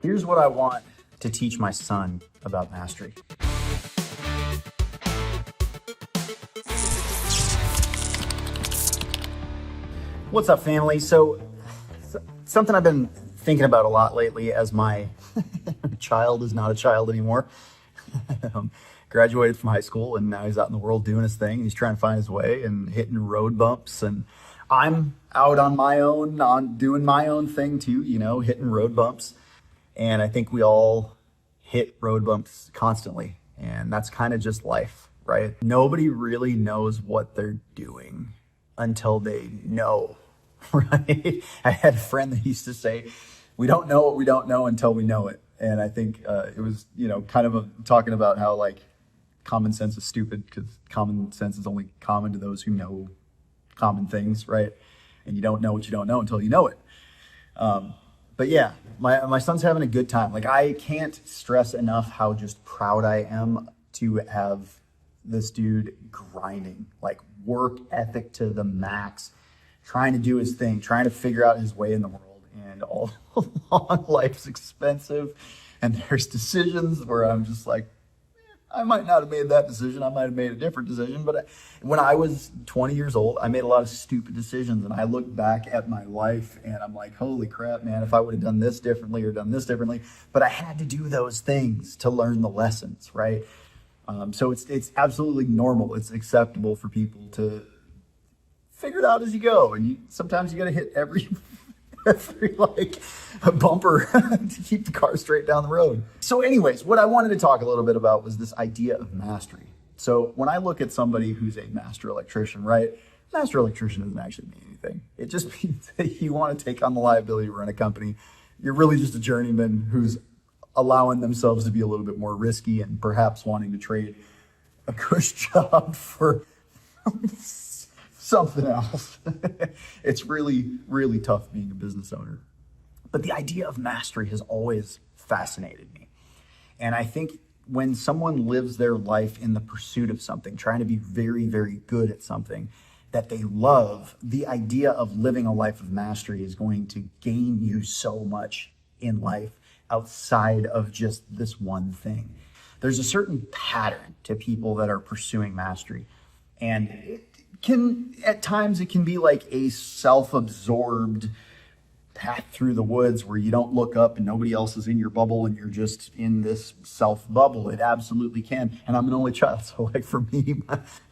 Here's what I want to teach my son about mastery. What's up, family? So something I've been thinking about a lot lately as my child is not a child anymore. Graduated from high school and now he's out in the world doing his thing. He's trying to find his way and hitting road bumps, and I'm out on my own, on doing my own thing too, hitting road bumps. And I think we all hit road bumps constantly, and that's kind of just life, right? Nobody really knows what they're doing until they know, right? I had a friend that used to say, we don't know what we don't know until we know it. And I think it was, kind of talking about how like common sense is stupid because common sense is only common to those who know common things, right? And you don't know what you don't know until you know it. But yeah, my son's having a good time. Like, I can't stress enough how just proud I am to have this dude grinding, like work ethic to the max, trying to do his thing, trying to figure out his way in the world. And all along, life's expensive, and there's decisions where I'm just like, I might not have made that decision. I might have made a different decision. But when I was 20 years old, I made a lot of stupid decisions. And I look back at my life and I'm like, holy crap, man, if I would have done this differently or done this differently. But I had to do those things to learn the lessons, right? So it's absolutely normal. It's acceptable for people to figure it out as you go. And sometimes you got to hit every like a bumper to keep the car straight down the road. So anyways, what I wanted to talk a little bit about was this idea of mastery. So when I look at somebody who's a master electrician, right? Master electrician doesn't actually mean anything. It just means that you want to take on the liability to run a company. You're really just a journeyman who's allowing themselves to be a little bit more risky and perhaps wanting to trade a cush job for something else. It's really, really tough being a business owner. But the idea of mastery has always fascinated me. And I think when someone lives their life in the pursuit of something, trying to be very, very good at something that they love, the idea of living a life of mastery is going to gain you so much in life outside of just this one thing. There's a certain pattern to people that are pursuing mastery. And at times it can be like a self-absorbed path through the woods where you don't look up and nobody else is in your bubble and you're just in this self-bubble. It absolutely can. And I'm an only child, so like for me,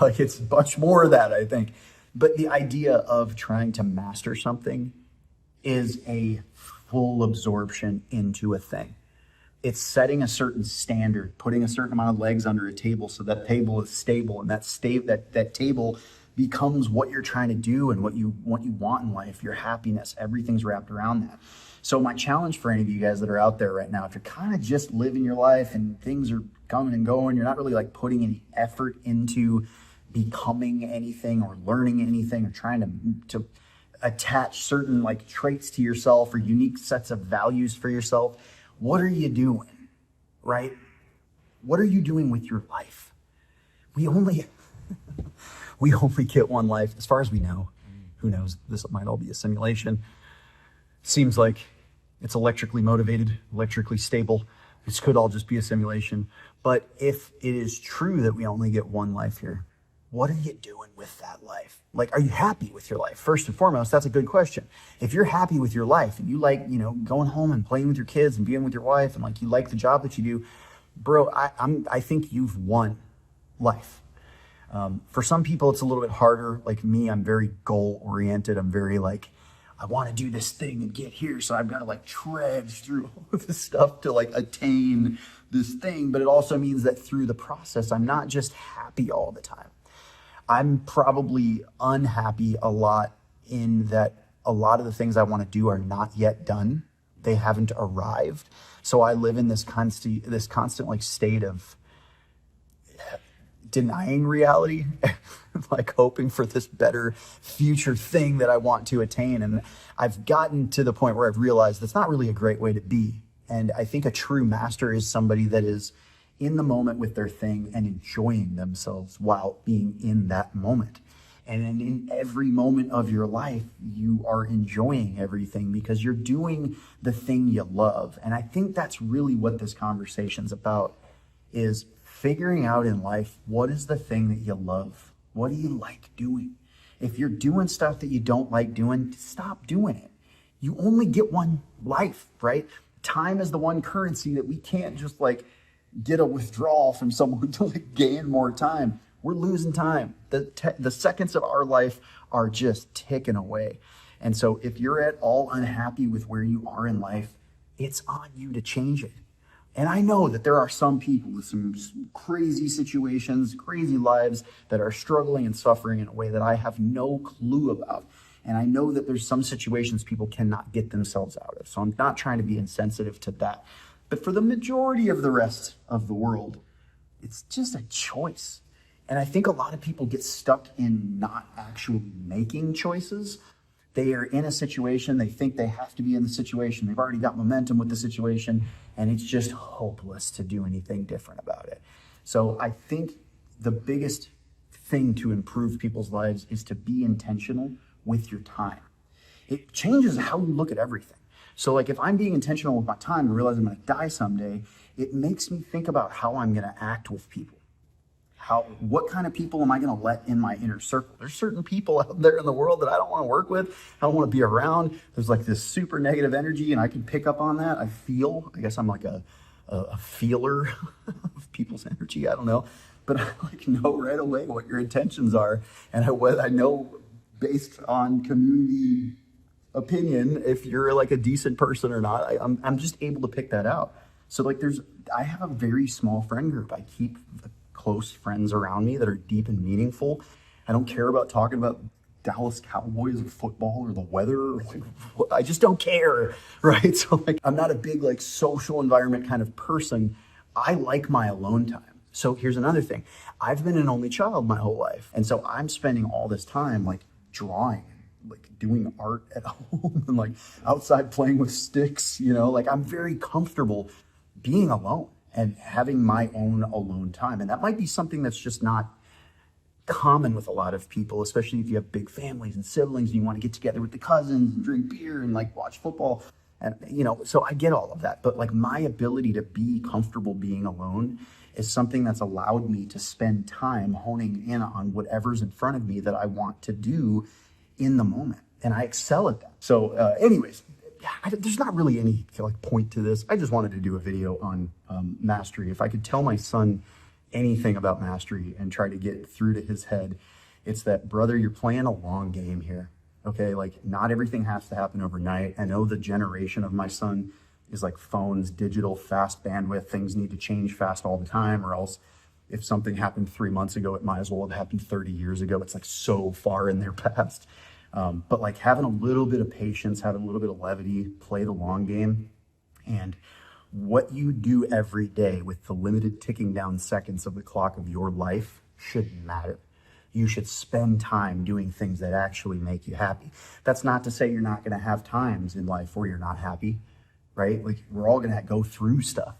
like it's much more of that, I think. But the idea of trying to master something is a full absorption into a thing. It's setting a certain standard, putting a certain amount of legs under a table so that table is stable, and that table becomes what you're trying to do and what you want in life, your happiness, everything's wrapped around that. So my challenge for any of you guys that are out there right now, if you're kind of just living your life and things are coming and going, you're not really like putting any effort into becoming anything or learning anything or trying to attach certain like traits to yourself or unique sets of values for yourself, what are you doing, right? What are you doing with your life? We only get one life, as far as we know. Who knows? This might all be a simulation. Seems like it's electrically motivated, electrically stable. This could all just be a simulation. But if it is true that we only get one life here, what are you doing with that life? Like, are you happy with your life? First and foremost, that's a good question. If you're happy with your life and you like, going home and playing with your kids and being with your wife and like you like the job that you do, bro, I think you've won life. For some people, it's a little bit harder. Like me, I'm very goal oriented. I'm very like, I want to do this thing and get here. So I've got to like trudge through all of this stuff to like attain this thing. But it also means that through the process, I'm not just happy all the time. I'm probably unhappy a lot in that a lot of the things I want to do are not yet done. They haven't arrived. So I live in this constant like state of denying reality, like hoping for this better future thing that I want to attain. And I've gotten to the point where I've realized that's not really a great way to be. And I think a true master is somebody that is in the moment with their thing and enjoying themselves while being in that moment. And then in every moment of your life, you are enjoying everything because you're doing the thing you love. And I think that's really what this conversation's about, is figuring out in life, what is the thing that you love? What do you like doing? If you're doing stuff that you don't like doing, stop doing it. You only get one life, right? Time is the one currency that we can't just like get a withdrawal from someone to like gain more time. We're losing time. The seconds of our life are just ticking away. And so if you're at all unhappy with where you are in life, it's on you to change it. And I know that there are some people with some crazy situations, crazy lives that are struggling and suffering in a way that I have no clue about. And I know that there's some situations people cannot get themselves out of. So I'm not trying to be insensitive to that. But for the majority of the rest of the world, it's just a choice. And I think a lot of people get stuck in not actually making choices. They are in a situation, they think they have to be in the situation, they've already got momentum with the situation, and it's just hopeless to do anything different about it. So I think the biggest thing to improve people's lives is to be intentional with your time. It changes how you look at everything. So like if I'm being intentional with my time and realize I'm going to die someday, it makes me think about how I'm going to act with people. What kind of people am I going to let in my inner circle? There's certain people out there in the world that I don't want to work with. I don't want to be around. There's like this super negative energy, and I can pick up on that. I guess I'm like a feeler of people's energy. I don't know. But I like know right away what your intentions are. And I know based on community opinion if you're like a decent person or not. I'm just able to pick that out. So like I have a very small friend group. I keep close friends around me that are deep and meaningful. I don't care about talking about Dallas Cowboys or football or the weather. I just don't care, right? So like, I'm not a big like social environment kind of person. I like my alone time. So here's another thing. I've been an only child my whole life. And so I'm spending all this time like drawing, like doing art at home and like outside playing with sticks, like I'm very comfortable being alone and having my own alone time. And that might be something that's just not common with a lot of people, especially if you have big families and siblings and you want to get together with the cousins and drink beer and like watch football. And, so I get all of that. But like my ability to be comfortable being alone is something that's allowed me to spend time honing in on whatever's in front of me that I want to do in the moment. And I excel at that. So anyways, there's not really any like point to this. I just wanted to do a video on mastery. If I could tell my son anything about mastery and try to get through to his head, it's that, brother, you're playing a long game here. Okay, like not everything has to happen overnight. I know the generation of my son is like phones, digital, fast bandwidth. Things need to change fast all the time, or else if something happened 3 months ago, it might as well have happened 30 years ago. It's like so far in their past. But like having a little bit of patience, having a little bit of levity, play the long game. And what you do every day with the limited ticking down seconds of the clock of your life shouldn't matter. You should spend time doing things that actually make you happy. That's not to say you're not going to have times in life where you're not happy, right? Like we're all going to go through stuff.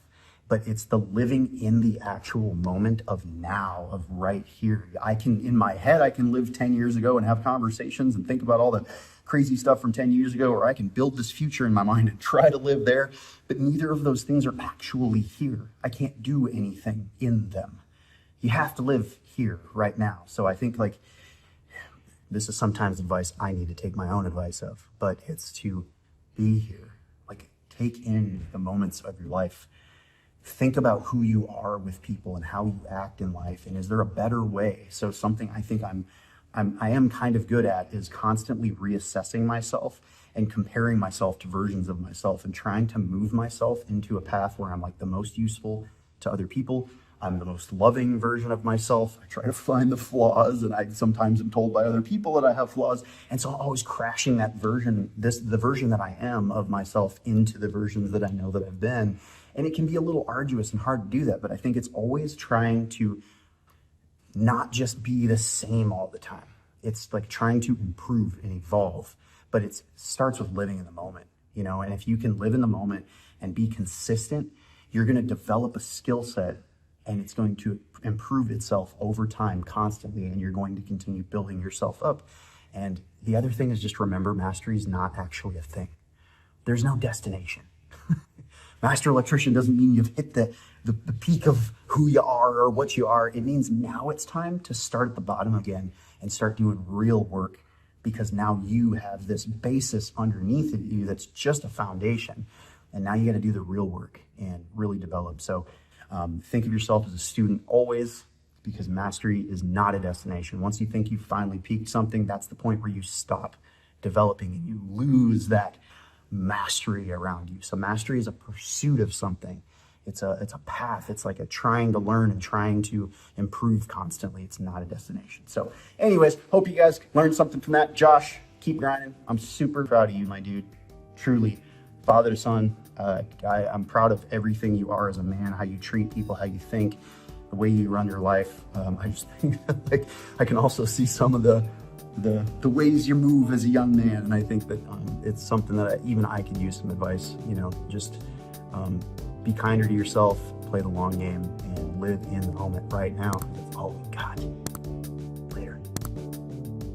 But it's the living in the actual moment of now, of right here. In my head, I can live 10 years ago and have conversations and think about all the crazy stuff from 10 years ago, or I can build this future in my mind and try to live there. But neither of those things are actually here. I can't do anything in them. You have to live here right now. So I think like this is sometimes advice I need to take my own advice of, but it's to be here, like take in the moments of your life. Think about who you are with people and how you act in life. And is there a better way? So something I think I am kind of good at is constantly reassessing myself and comparing myself to versions of myself and trying to move myself into a path where I'm like the most useful to other people. I'm the most loving version of myself. I try to find the flaws, and I sometimes am told by other people that I have flaws. And so I'm always crashing that version, the version that I am of myself into the versions that I know that I've been. And it can be a little arduous and hard to do that, but I think it's always trying to not just be the same all the time. It's like trying to improve and evolve, but it starts with living in the moment, and if you can live in the moment and be consistent, you're going to develop a skill set and it's going to improve itself over time constantly, and you're going to continue building yourself up. And the other thing is, just remember, mastery is not actually a thing. There's no destination. Master electrician doesn't mean you've hit the peak of who you are or what you are. It means now it's time to start at the bottom again and start doing real work, because now you have this basis underneath of you that's just a foundation. And now you got to do the real work and really develop. So think of yourself as a student always, because mastery is not a destination. Once you think you've finally peaked something, that's the point where you stop developing and you lose that mastery around you. So mastery is a pursuit of something. It's a path. It's like a trying to learn and trying to improve constantly. It's not a destination. So anyways, hope you guys learned something from that. Josh, keep grinding. I'm super proud of you, my dude. Truly, father to son. I'm proud of everything you are as a man, how you treat people, how you think, the way you run your life. I just think that, like, I can also see some of the ways you move as a young man, and I think that it's something that even I could use some advice. You know, just be kinder to yourself, play the long game, and live in the moment right now. That's all we got.